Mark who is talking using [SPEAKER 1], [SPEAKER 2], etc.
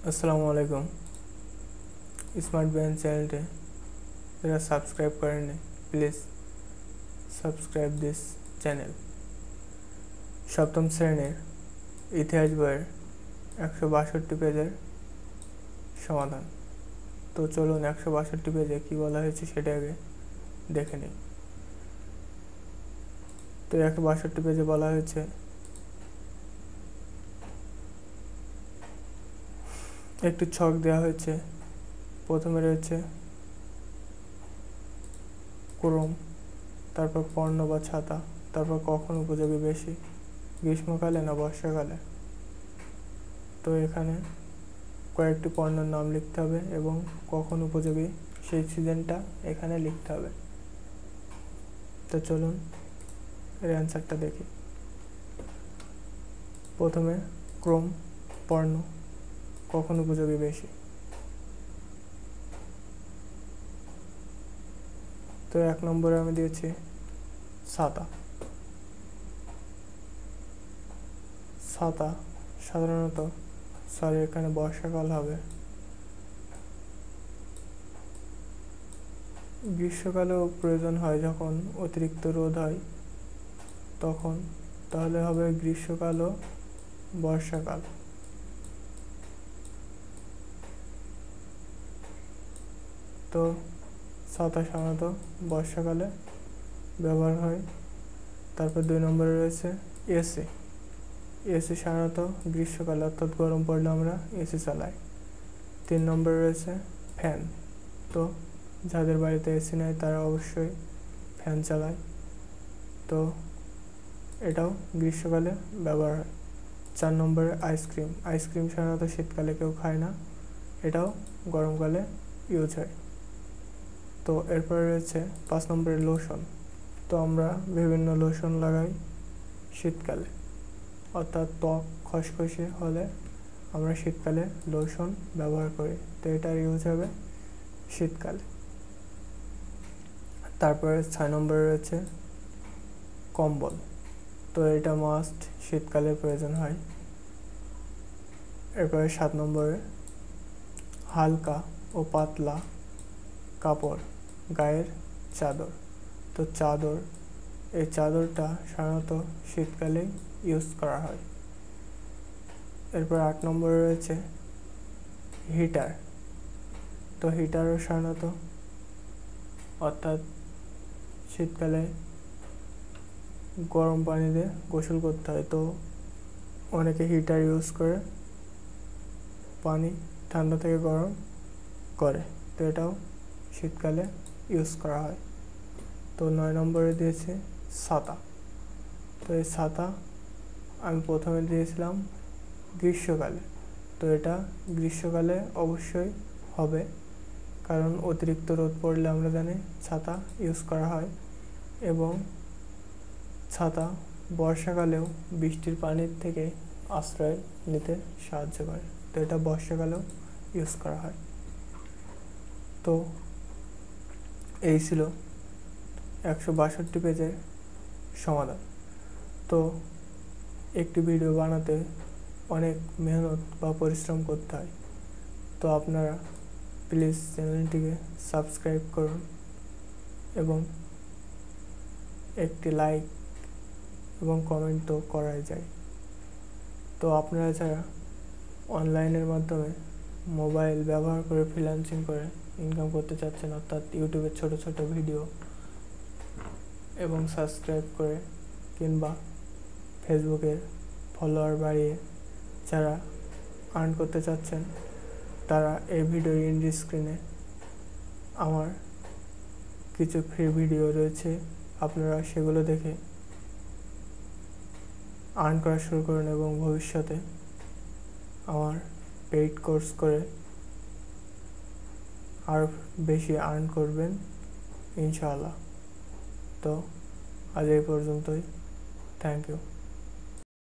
[SPEAKER 1] আসসালামু আলাইকুম। Smart brain চ্যানেলটি যারা সাবস্ক্রাইব করেননি, প্লিজ সাবস্ক্রাইব দিস চ্যানেল। সপ্তম শ্রেণীর ইতিহাস বইয়ের 162 পেজের সমাধান। তো চলুন 162 পেজে কী বলা হয়েছে সেটা আগে দেখে নিই। তো 162 পেজে বলা হয়েছে একটি ছক দেওয়া হয়েছে। প্রথমে রয়েছে ক্রম, তারপর পণ্য বা ছাতা, তারপর কখন উপযোগী বেশি, গ্রীষ্মকালে না বর্ষাকালে। তো এখানে কয়েকটি পণ্যের নাম লিখতে হবে এবং কখন উপযোগী সেই সিজনটা এখানে লিখতে হবে। তো চলুন এর অ্যান্সারটা দেখি। প্রথমে ক্রম, পণ্য, কখন উপযোগী বেশি। তো 1 নম্বরে আমি দিয়েছি ছাতা। ছাতা সাধারণত এখানে বর্ষাকাল হবে। গ্রীষ্মকালেও প্রয়োজন হয় যখন অতিরিক্ত রোদ হয় তখন, তাহলে হবে গ্রীষ্মকাল ও বর্ষাকাল। তো ছাতা সাধারণত বর্ষাকালে ব্যবহার হয়। তারপর 2 নম্বরে রয়েছে এসি। এসি সাধারণত গ্রীষ্মকালে অর্থাৎ গরম পড়লে আমরা এসি চালাই। 3 নম্বরে রয়েছে ফ্যান। তো যাদের বাড়িতে এসি নেই তারা অবশ্যই ফ্যান চালায়। তো এটাও গ্রীষ্মকালে ব্যবহার হয়। 4 নম্বরে আইসক্রিম। আইসক্রিম সাধারণত শীতকালে কেউ খায় না, এটাও গরমকালে ইউজ হয়। তো এরপরে রয়েছে 5 নম্বরে লোশন। তো আমরা বিভিন্ন লোশন লাগাই শীতকালে, অর্থাৎ ত্বক খসখসে হলে আমরা শীতকালে লোশন ব্যবহার করি। তো এটার ইউজ হবে শীতকালে। তারপরে 6 নম্বরে রয়েছে কম্বল। তো এটা মাস্ট শীতকালে প্রয়োজন হয়। এরপরে 7 নম্বরে হালকা ও পাতলা কাপড়, গায়ের চাদর। তো চাদর, এই চাদরটা সাধারণত শীতকালে ইউজ করা হয়। এরপর 8 নম্বরে রয়েছে হিটার। তো হিটারও সাধারণত অর্থাৎ শীতকালে গরম পানি দিয়ে গোসল করতে হয়। তো অনেকে হিটার ইউজ করে পানি ঠান্ডা থেকে গরম করে। তো এটাও শীতকালে ইউজ করা হয়। তো 9 নম্বরে দিয়েছে ছাতা। তো এই ছাতা আমি প্রথমে দিয়েছিলাম গ্রীষ্মকালে। তো এটা গ্রীষ্মকালে অবশ্যই হবে, কারণ অতিরিক্ত রোদ পড়লে আমরা জানি ছাতা ইউজ করা হয় এবং ছাতা বর্ষাকালেও বৃষ্টির পানির থেকে আশ্রয় নিতে সাহায্য করে। তো এটা বর্ষাকালেও ইউজ করা হয়। তো এই ছিল 162 পেজের সমাধান। তো একটি ভিডিও বানাতে অনেক মেহনত বা পরিশ্রম করতে হয়। তো আপনারা প্লিজ চ্যানেলটিকে সাবস্ক্রাইব করুন এবং একটি লাইক এবং কমেন্ট তো করাই যায়। তো আপনারা যারা অনলাইনের মাধ্যমে মোবাইল ব্যবহার করে ফ্রিল্যান্সিং করে ইনকাম করতে চাচ্ছেন, অর্থাৎ ইউটিউবের ছোট ছোট ভিডিও এবং সাবস্ক্রাইব করে কিংবা ফেসবুকের ফলোয়ার বাড়িয়ে যারা আর্ন করতে চাচ্ছেন, তারা এই ভিডিওর এন্ড স্ক্রিনে আমার কিছু ফ্রি ভিডিও রয়েছে, আপনারা সেগুলো দেখে আর্ন করা শুরু করুন এবং ভবিষ্যতে আমার পেইড কোর্স করে আরও বেশি আর্ন করবেন ইনশাআল্লাহ। তো আজ এই পর্যন্তই। Thank you.